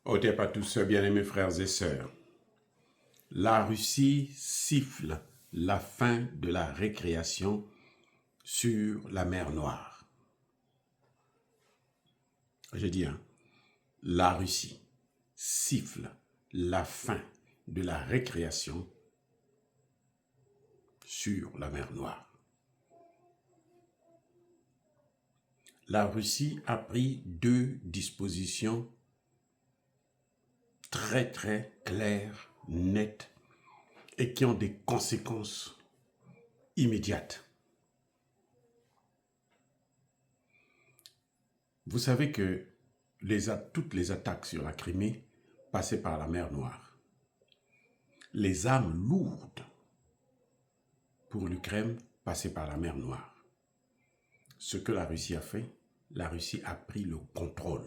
Otep à tous, bien-aimés frères et sœurs. La Russie siffle la fin de la récréation sur la mer Noire. Je dis, la Russie siffle la fin de la récréation sur la mer Noire. La Russie a pris deux dispositions très claires, nettes et qui ont des conséquences immédiates. Vous savez que toutes les attaques sur la Crimée passaient par la mer Noire. Les armes lourdes pour l'Ukraine passaient par la mer Noire. Ce que la Russie a fait, la Russie a pris le contrôle.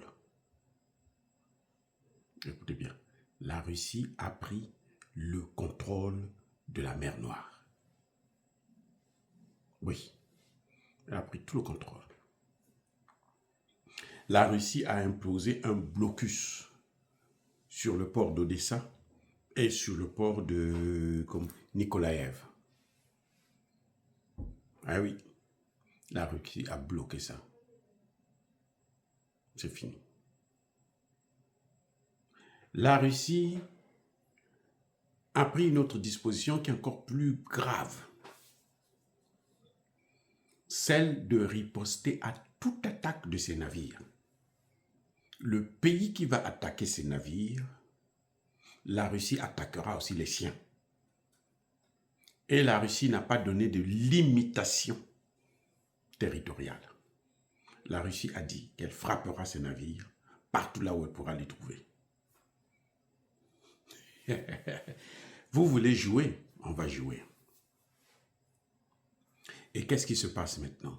Écoutez bien, la Russie a pris le contrôle de la mer Noire. Oui, elle a pris tout le contrôle. La Russie a imposé un blocus sur le port d'Odessa et sur le port de Nikolaïev. Ah oui, la Russie a bloqué ça. C'est fini. La Russie a pris une autre disposition qui est encore plus grave. Celle de riposter à toute attaque de ces navires. Le pays qui va attaquer ces navires, la Russie attaquera aussi les siens. Et la Russie n'a pas donné de limitation territoriale. La Russie a dit qu'elle frappera ces navires partout là où elle pourra les trouver. Vous voulez jouer? On va jouer. Et qu'est-ce qui se passe maintenant?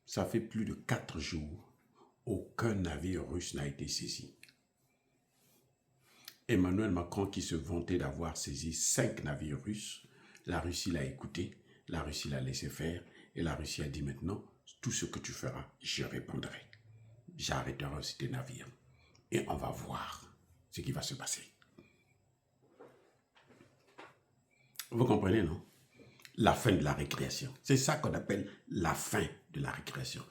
Ça fait plus de 4 jours, aucun navire russe n'a été saisi. Emmanuel Macron, qui se vantait d'avoir saisi 5 navires russes, la Russie l'a écouté, la Russie l'a laissé faire, et la Russie a dit maintenant, tout ce que tu feras, je répondrai. J'arrêterai aussi tes navires. Et on va voir ce qui va se passer. Vous comprenez, non? La fin de la récréation. C'est ça qu'on appelle la fin de la récréation.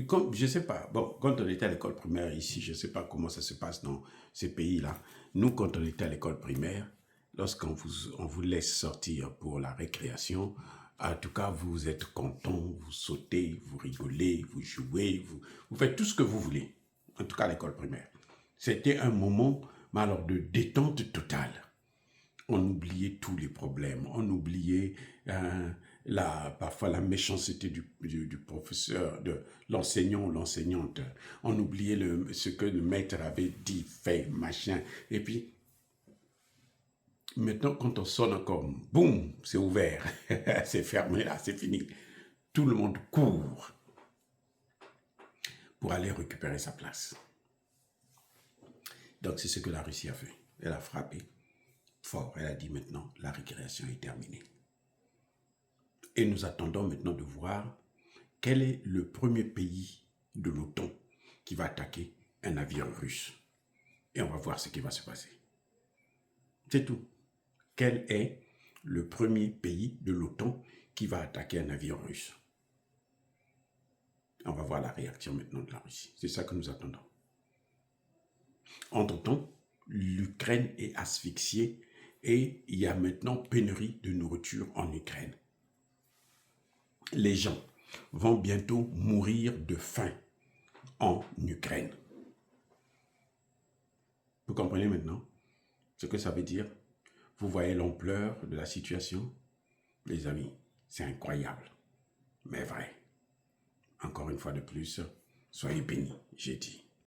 Comme, je ne sais pas, bon, quand on était à l'école primaire ici, je ne sais pas comment ça se passe dans ces pays-là. Nous, quand on était à l'école primaire, lorsqu'on vous laisse sortir pour la récréation, en tout cas, vous êtes content, vous sautez, vous rigolez, vous jouez, vous faites tout ce que vous voulez. En tout cas, à l'école primaire. C'était un moment, mais alors, de détente totale. On oubliait tous les problèmes, on oubliait parfois la méchanceté du professeur, de l'enseignant ou l'enseignante. On oubliait ce que le maître avait dit, fait, machin. Et puis, maintenant, quand on sonne encore, boum, c'est ouvert, c'est fermé là, c'est fini. Tout le monde court pour aller récupérer sa place. Donc, c'est ce que la Russie a fait. Elle a frappé fort. Elle a dit maintenant, la récréation est terminée. Et nous attendons maintenant de voir quel est le premier pays de l'OTAN qui va attaquer un navire russe. Et on va voir ce qui va se passer. C'est tout. Quel est le premier pays de l'OTAN qui va attaquer un navire russe? On va voir la réaction maintenant de la Russie. C'est ça que nous attendons. Entre-temps, l'Ukraine est asphyxiée et il y a maintenant pénurie de nourriture en Ukraine. Les gens vont bientôt mourir de faim en Ukraine. Vous comprenez maintenant ce que ça veut dire? Vous voyez l'ampleur de la situation? Les amis, c'est incroyable, mais vrai. Encore une fois de plus, soyez bénis, j'ai dit.